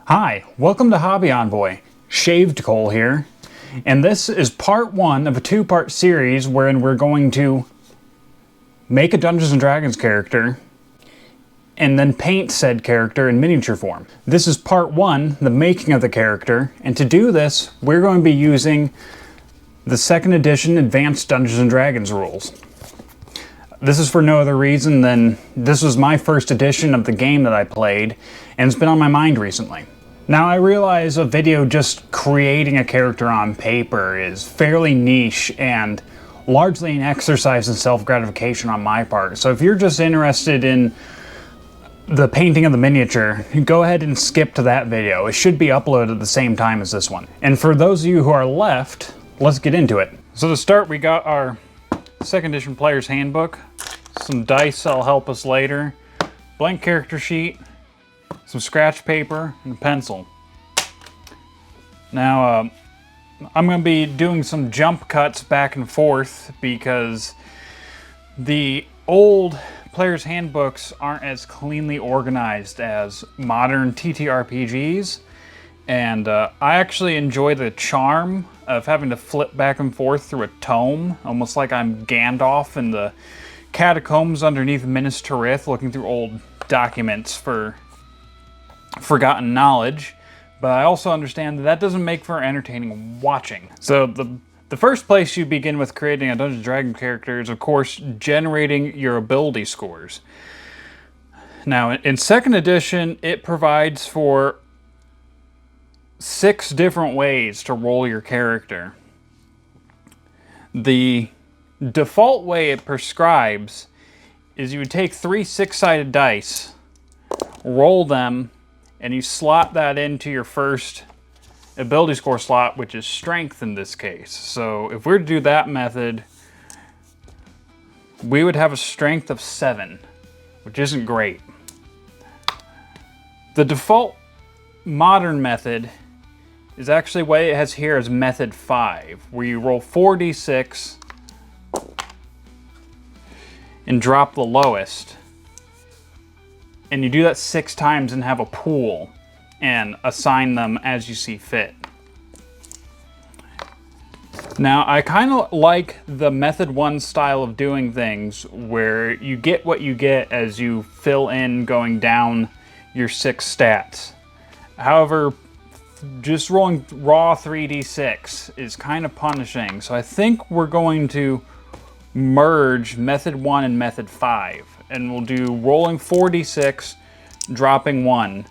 Hi, welcome to Hobby Envoy. Shaved Cole here, and this is part one of a two-part series wherein we're going to make a Dungeons & Dragons character and then paint said character in miniature form. This is part one, the making of the character, and to do this, we're going to be using the 2nd edition Advanced Dungeons & Dragons rules. This is for no other reason than this was my first edition of the game that I played, and it's been on my mind recently. Now, I realize a video just creating a character on paper is fairly niche and largely an exercise in self-gratification on my part. So if you're just interested in the painting of the miniature, go ahead and skip to that video. It should be uploaded at the same time as this one. And for those of you who are left, let's get into it. So to start, we got our 2nd edition player's handbook, some dice that'll help us later, blank character sheet, some scratch paper, and a pencil. Now, I'm going to be doing some jump cuts back and forth because the old player's handbooks aren't as cleanly organized as modern TTRPGs, and I actually enjoy the charm of having to flip back and forth through a tome, almost like I'm Gandalf in the catacombs underneath Minas Tirith looking through old documents for forgotten knowledge, but I also understand that that doesn't make for entertaining watching. So the first place you begin with creating a Dungeons & Dragons character is, of course, generating your ability scores. Now, in 2nd edition, it provides for 6 different ways to roll your character. The default way it prescribes is you would take 3 6-sided dice, roll them, and you slot that into your first ability score slot, which is strength in this case. So if we're to do that method, we would have a strength of 7, which isn't great. The default modern method is actually what it has here as method 5, where you roll 4d6 and drop the lowest. And you do that 6 times and have a pool and assign them as you see fit. Now, I kind of like the method 1 style of doing things where you get what you get as you fill in going down your 6 stats. However, just rolling raw 3d6 is kind of punishing, so I think we're going to merge method 1 and method 5. And we'll do rolling 4d6, dropping 1.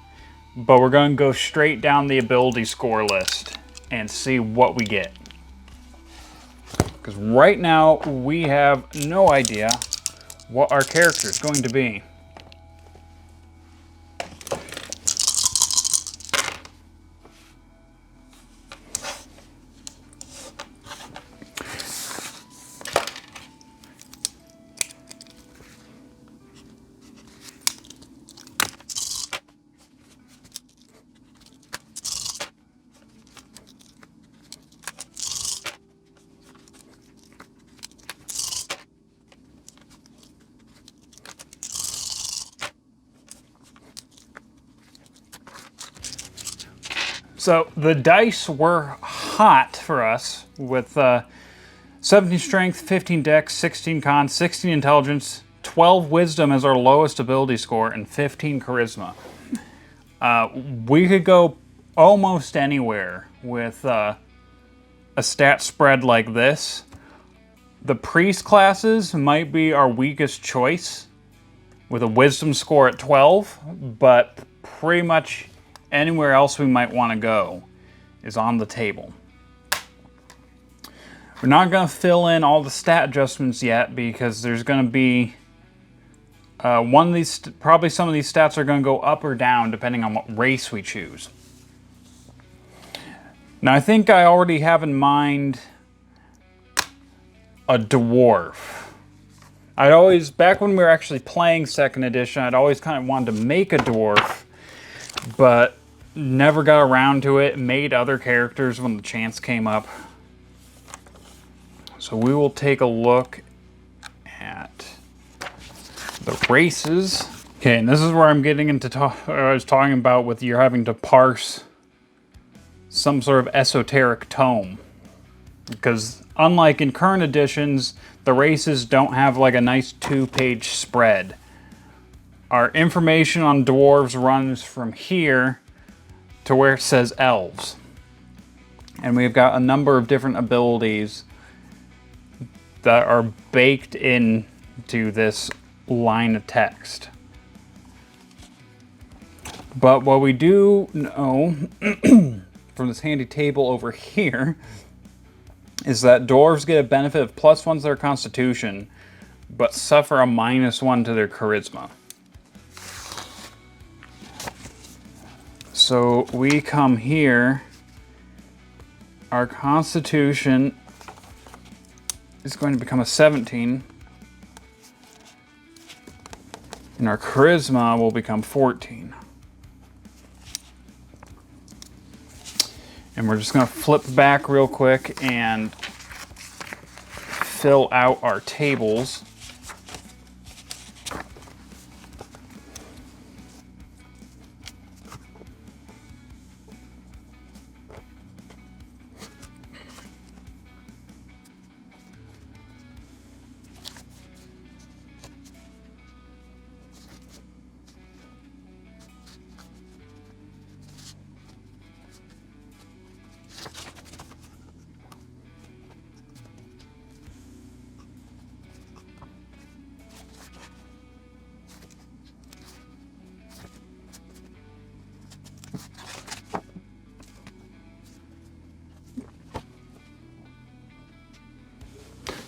But we're going to go straight down the ability score list and see what we get. Because right now, we have no idea what our character is going to be. So the dice were hot for us with 17 strength, 15 dex, 16 con, 16 intelligence, 12 wisdom as our lowest ability score, and 15 charisma. We could go almost anywhere with a stat spread like this. The priest classes might be our weakest choice with a wisdom score at 12, but pretty much anywhere else we might want to go is on the table. We're not going to fill in all the stat adjustments yet because there's going to be one of these, probably some of these stats are going to go up or down depending on what race we choose. Now, I think I already have in mind a dwarf. I'd always, back when we were actually playing 2nd edition, I'd always kind of wanted to make a dwarf, but never got around to it, made other characters when the chance came up. So we will take a look at the races. Okay, Okay, and this is where I'm getting into I was talking about with you're having to parse some sort of esoteric tome. Because unlike in current editions, the races don't have like a nice 2-page spread. Our information on dwarves runs from here to where it says elves. And we've got a number of different abilities that are baked into this line of text. But what we do know from this handy table over here is that dwarves get a benefit of +1 to their constitution, but suffer a -1 to their charisma. So we come here, our constitution is going to become a 17, and our charisma will become 14. And we're just going to flip back real quick and fill out our tables.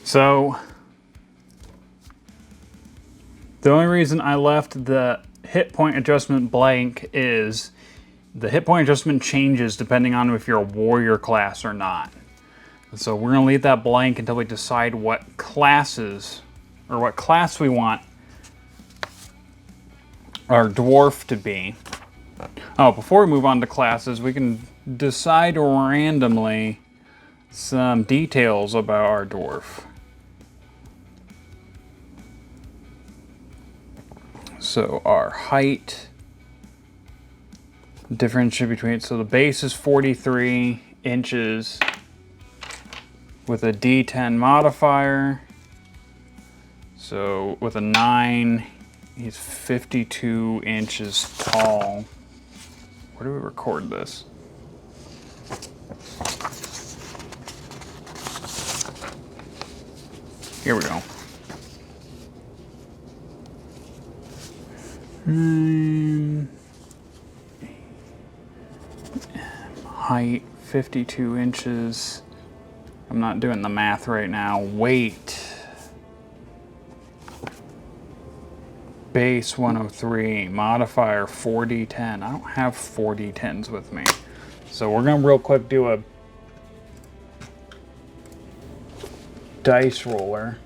So, the only reason I left the hit point adjustment blank is the hit point adjustment changes depending on if you're a warrior class or not. So we're going to leave that blank until we decide what classes, or what class we want our dwarf to be. Oh, before we move on to classes, we can decide randomly some details about our dwarf. So our height, differentiate between, so the base is 43 inches with a D10 modifier. So with a 9, he's 52 inches tall. Where do we record this? Here we go. Height 52 inches. I'm not doing the math right now. Weight. Base 103. Modifier 4d10. I don't have 4d10s with me. So we're going to real quick do a dice roller.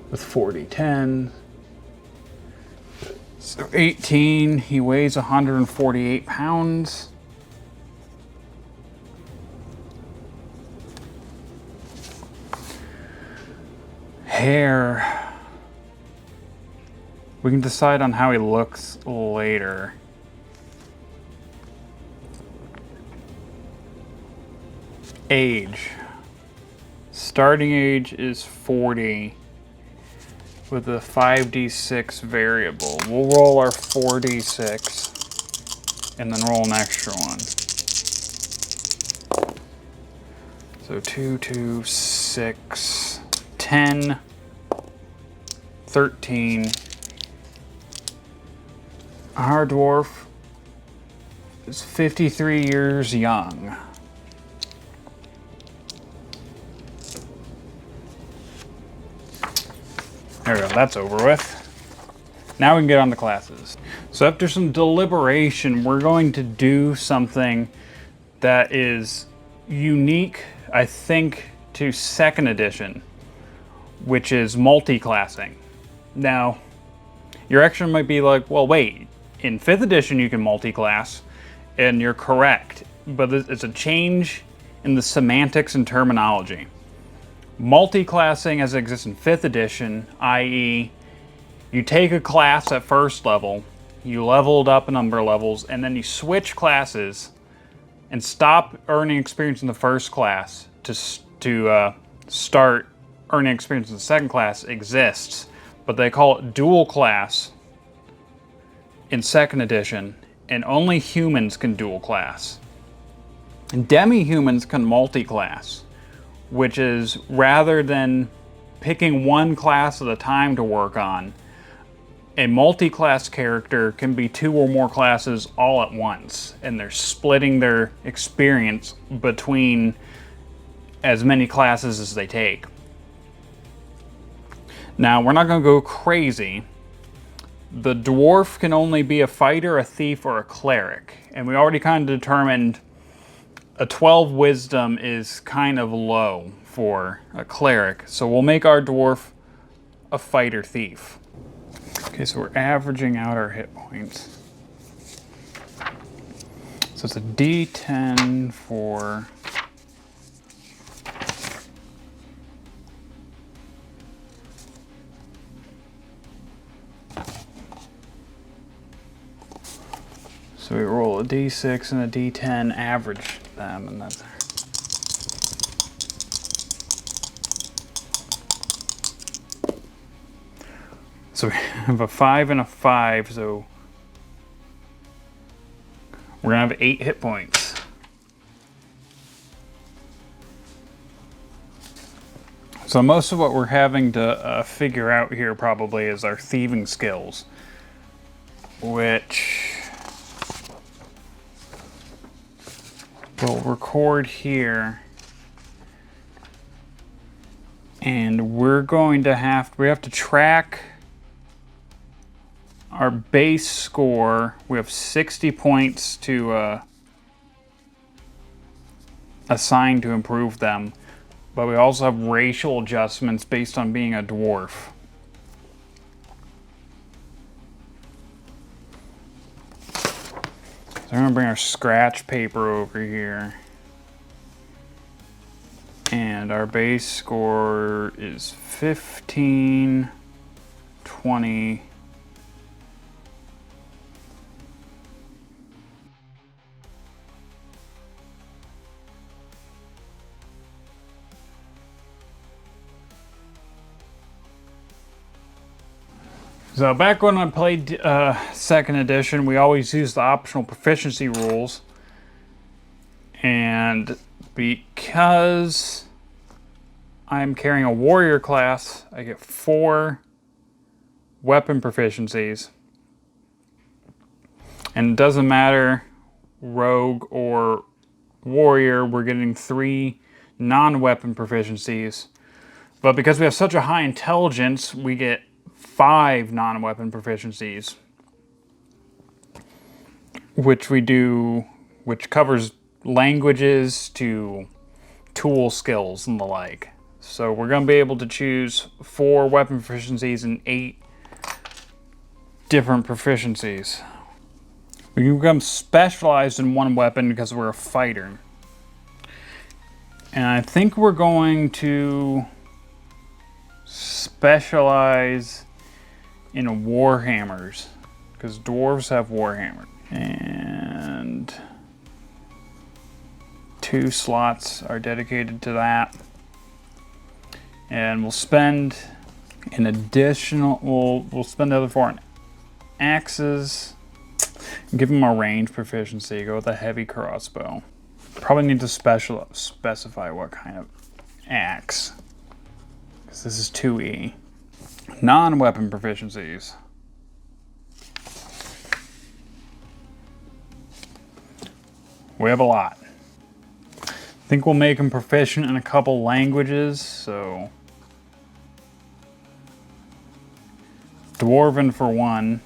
With 4d10. So 18, he weighs 148 pounds. Hair. We can decide on how he looks later. Age. Starting age is 40. With a 5d6 variable. We'll roll our 4d6 and then roll an extra one. So 2, 2, 6, 10, 13. Our dwarf is 53 years young. There we go, that's over with. Now we can get on to classes. So after some deliberation, we're going to do something that is unique, I think, to 2nd edition, which is multi-classing. Now, your action might be like, well, wait, in 5th edition you can multi-class, and you're correct, but it's a change in the semantics and terminology. Multi-classing as it exists in 5th edition, i.e. you take a class at first level, you level it up a number of levels, and then you switch classes and stop earning experience in the first class to start earning experience in the second class exists, but they call it dual class in 2nd edition, and only humans can dual class. And demi-humans can multi-class, which is rather than picking one class at a time to work on, a multi-class character can be 2 or more classes all at once, and they're splitting their experience between as many classes as they take. Now, we're not going to go crazy. The dwarf can only be a fighter, a thief, or a cleric, and we already kind of determined a 12 wisdom is kind of low for a cleric, so we'll make our dwarf a fighter thief. Okay, so we're averaging out our hit points. So it's a D10 for... So we roll a D6 and a D10, average them, and that's... So we have a 5 and a 5, so we're gonna have 8 hit points. So most of what we're having to figure out here probably is our thieving skills, which we'll record here. And we're going to have to track our base score. We have 60 points to assign to improve them, but we also have racial adjustments based on being a dwarf. So I'm gonna bring our scratch paper over here. And our base score is 15, 20, So back when I played 2nd edition, we always used the optional proficiency rules. And because I'm carrying a warrior class, I get 4 weapon proficiencies. And it doesn't matter, rogue or warrior, we're getting 3 non-weapon proficiencies. But because we have such a high intelligence, we get 5 non-weapon proficiencies, which covers languages to tool skills and the like. So we're going to be able to choose 4 weapon proficiencies and 8 different proficiencies. We can become specialized in one weapon because we're a fighter. And I think we're going to specialize in warhammers, because dwarves have warhammers. And 2 slots are dedicated to that. And we'll spend an additional, we'll spend the other 4 on axes. Give them a range proficiency, go with a heavy crossbow. Probably need to specify what kind of axe, because this is 2E. Non-weapon proficiencies. We have a lot. I think we'll make him proficient in a couple languages, so Dwarven for 1.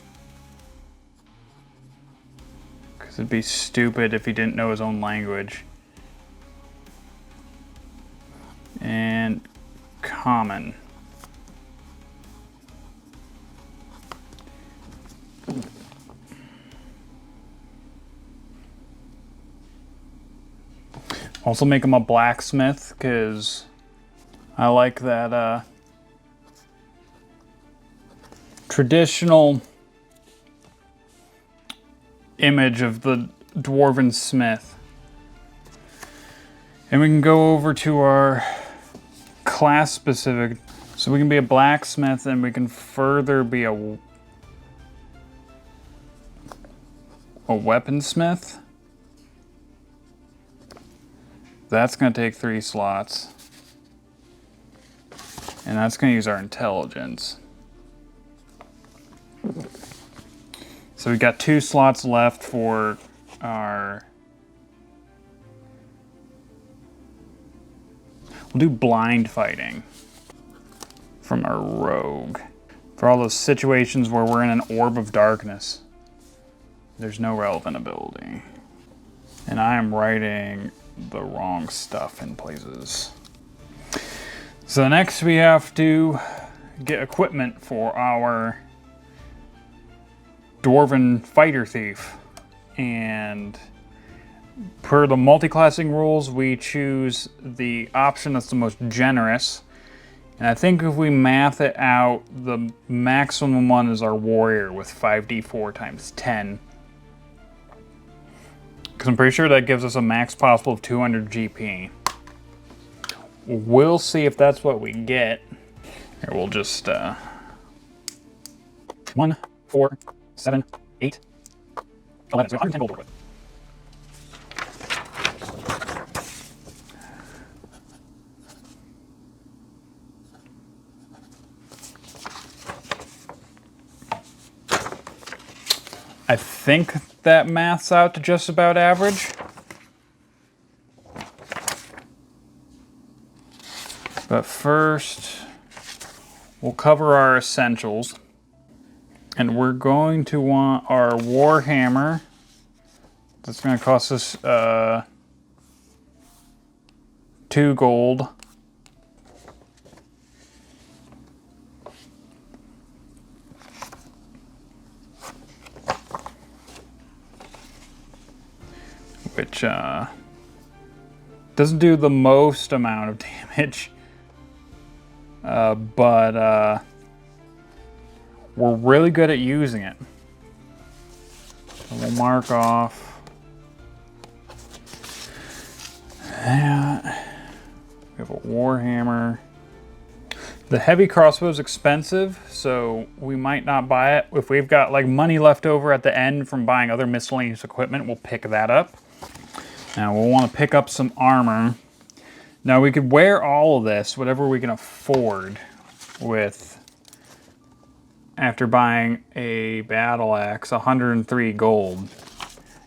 Because it'd be stupid if he didn't know his own language. And Common. Also make him a blacksmith, because I like that traditional image of the dwarven smith. And we can go over to our class specific. So we can be a blacksmith, and we can further be a weaponsmith. That's going to take 3 slots. And that's going to use our intelligence. So we got 2 slots left for our... We'll do blind fighting from our rogue. For all those situations where we're in an orb of darkness, there's no relevant ability. And I am writing the wrong stuff in places. So next we have to get equipment for our Dwarven Fighter Thief. And per the multi-classing rules, we choose the option that's the most generous. And I think if we math it out, the maximum one is our warrior with 5d4 times 10. Because I'm pretty sure that gives us a max possible of 200 GP. We'll see if that's what we get. Here, we'll just 1, 4, 7, 8, 11. So 110 gold worth. I think that maths out to just about average. But first, we'll cover our essentials. And we're going to want our Warhammer. That's going to cost us 2 gold. Which doesn't do the most amount of damage. But we're really good at using it. So we'll mark off that. We have a Warhammer. The heavy crossbow is expensive, so we might not buy it. If we've got like money left over at the end from buying other miscellaneous equipment, we'll pick that up. Now we'll want to pick up some armor. Now we could wear all of this, whatever we can afford, with, after buying a battle axe, 103 gold.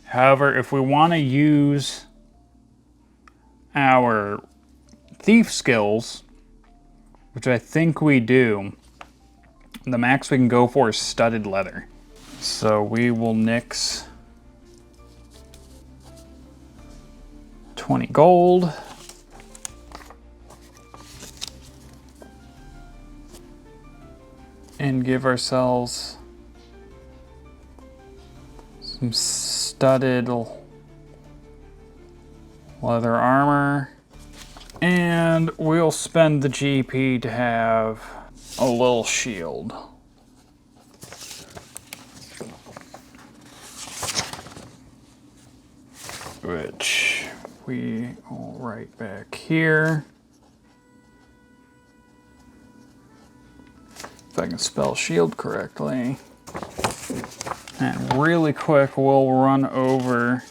However, if we want to use our thief skills, which I think we do, the max we can go for is studded leather. So we will nix 20 gold. And give ourselves some studded leather armor. And we'll spend the GP to have a little shield. Which we will write back here. If I can spell shield correctly. And really quick, we'll run over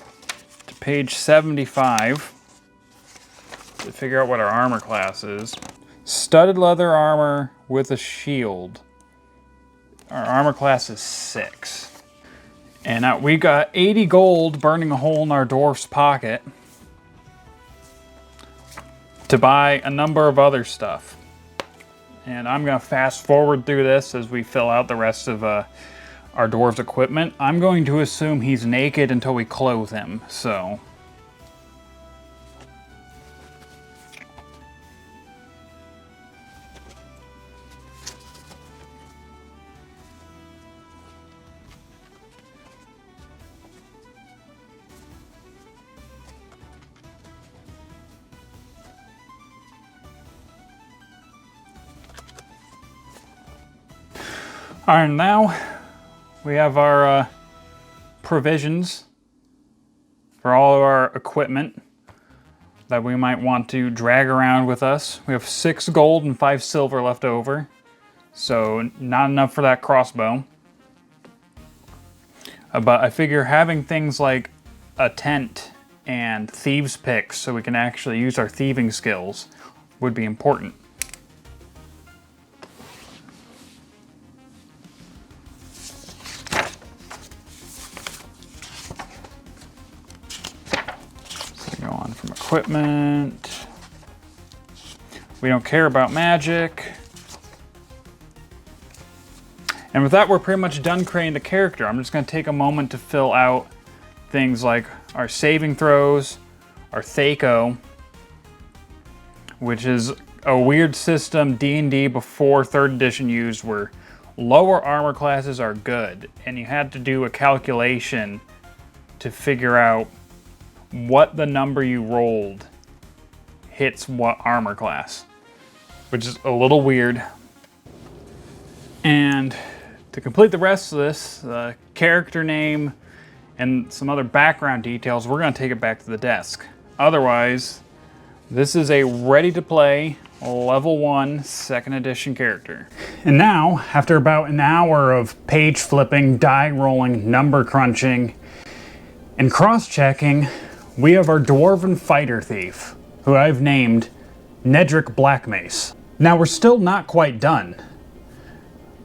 to page 75 to figure out what our armor class is. Studded leather armor with a shield. Our armor class is 6. And now we got 80 gold burning a hole in our dwarf's pocket to buy a number of other stuff. And I'm going to fast forward through this as we fill out the rest of our dwarf's equipment. I'm going to assume he's naked until we clothe him, so. Alright, now we have our provisions for all of our equipment that we might want to drag around with us. We have 6 gold and 5 silver left over, so not enough for that crossbow. But I figure having things like a tent and thieves' picks so we can actually use our thieving skills would be important. So go on from equipment. We don't care about magic. And with that, we're pretty much done creating the character. I'm just going to take a moment to fill out things like our saving throws, our Thaco, which is a weird system D&D before 3rd edition used where lower armor classes are good, and you had to do a calculation to figure out what the number you rolled hits what armor class, which is a little weird. And to complete the rest of this, the character name and some other background details, we're going to take it back to the desk. Otherwise, this is a ready-to-play level 1 2nd edition character. And now, after about an hour of page flipping, die rolling, number crunching, and cross-checking, we have our Dwarven Fighter Thief, who I've named Nedrick Blackmace. Now, we're still not quite done.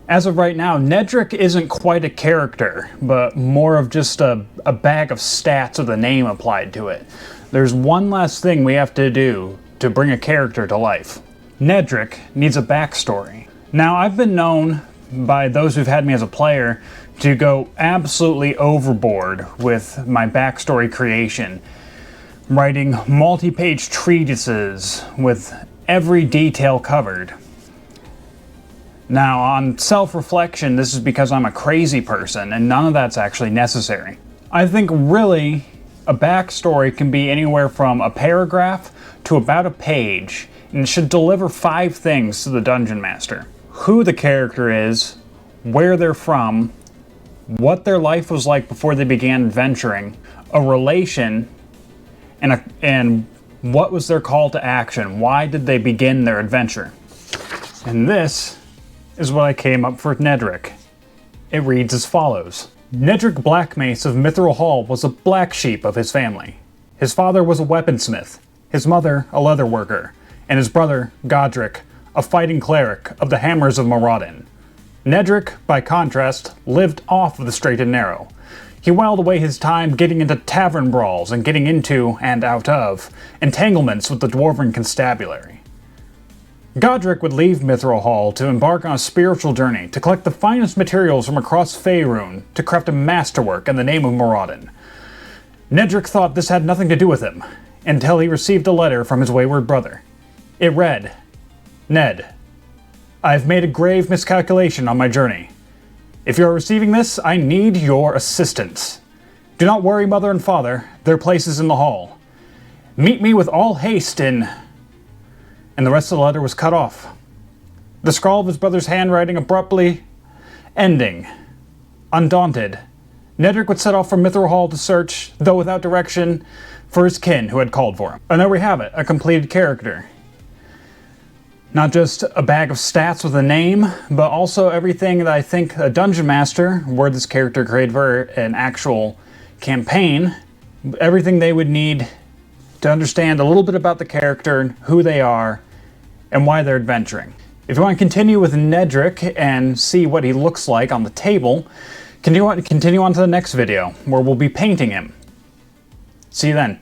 As of right now, Nedrick isn't quite a character, but more of just a bag of stats with a name applied to it. There's one last thing we have to do to bring a character to life. Nedrick needs a backstory. Now, I've been known by those who've had me as a player to go absolutely overboard with my backstory creation, writing multi-page treatises with every detail covered. Now, on self-reflection, this is because I'm a crazy person, and none of that's actually necessary. I think really, a backstory can be anywhere from a paragraph to about a page, and it should deliver 5 things to the Dungeon Master. Who the character is, where they're from, what their life was like before they began adventuring, a relation, and what was their call to action, why did they begin their adventure. And this is what I came up for Nedrick. It reads as follows. Nedrick Blackmace of Mithril Hall was a black sheep of his family. His father was a weaponsmith, his mother a leather worker, and his brother, Godric, a fighting cleric of the Hammers of Moradin. Nedrick, by contrast, lived off of the straight and narrow. He whiled away his time getting into tavern brawls and getting into, and out of, entanglements with the Dwarven constabulary. Godric would leave Mithril Hall to embark on a spiritual journey to collect the finest materials from across Faerun to craft a masterwork in the name of Moradin. Nedrick thought this had nothing to do with him, until he received a letter from his wayward brother. It read, Ned, I have made a grave miscalculation on my journey. If you are receiving this, I need your assistance. Do not worry, mother and father, their place is in the hall. Meet me with all haste in... And the rest of the letter was cut off. The scrawl of his brother's handwriting abruptly ending. Undaunted, Nedrick would set off from Mithril Hall to search, though without direction, for his kin who had called for him. And there we have it, a completed character. Not just a bag of stats with a name, but also everything that I think a Dungeon Master, were this character created for an actual campaign, everything they would need to understand a little bit about the character, who they are, and why they're adventuring. If you want to continue with Nedrick and see what he looks like on the table, continue on to the next video, where we'll be painting him. See you then.